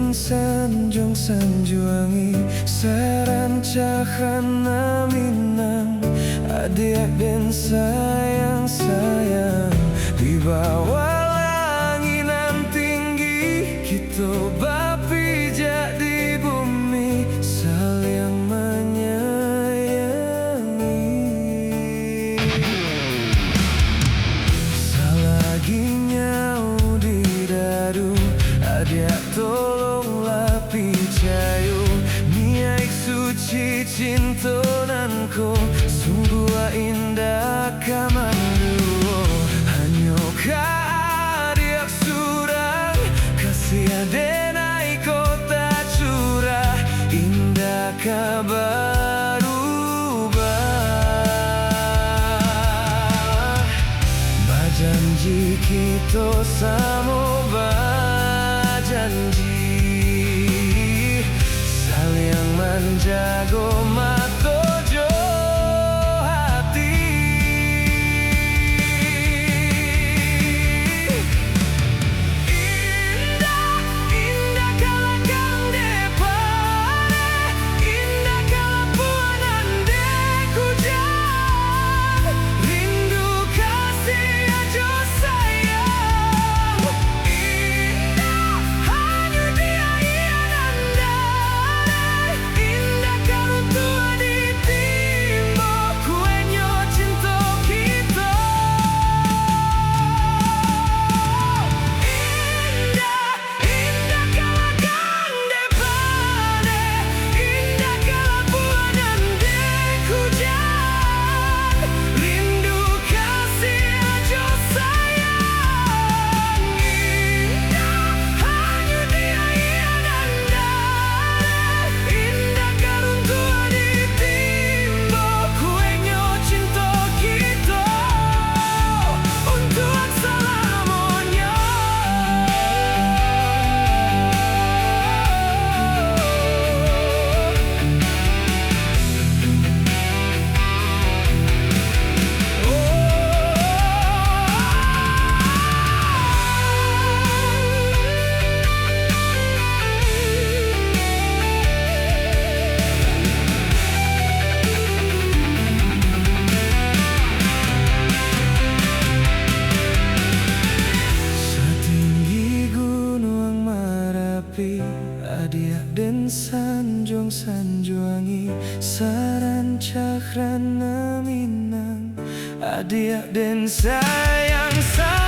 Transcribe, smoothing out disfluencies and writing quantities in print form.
den sanjung sanjuangi sarancahana minang adik den sayang-sayang di bawah langinan tinggi kita bapijak di bumi saling menyayangi. Selagi nyau di dadu adik tolonglah picayo niai suci cintonanku sungguh indah kamandu hanya adik surang kasih adenai kota curah indah kabar ubah bajanji kita samo bajanji saling menjaga matojo hati. Indah, indah kalakang depare, indah kalapuanan dekujang, rindu kasih ajo sayang. Indah hanya dia ianandare, indah kalau tua di timbo kuenyo cinta kita. Indah, indah kalakang depare, indah kalapuanan dekujang, rindu kasih ajo sayang. Indah hanya dia ianandare, indah karun tua di timbo kuenyo cinta kita untuk selamanya. Setinggi gunung Merapi adik den sanjung sanjuangi sarancah rana minang adik den sayang sayang.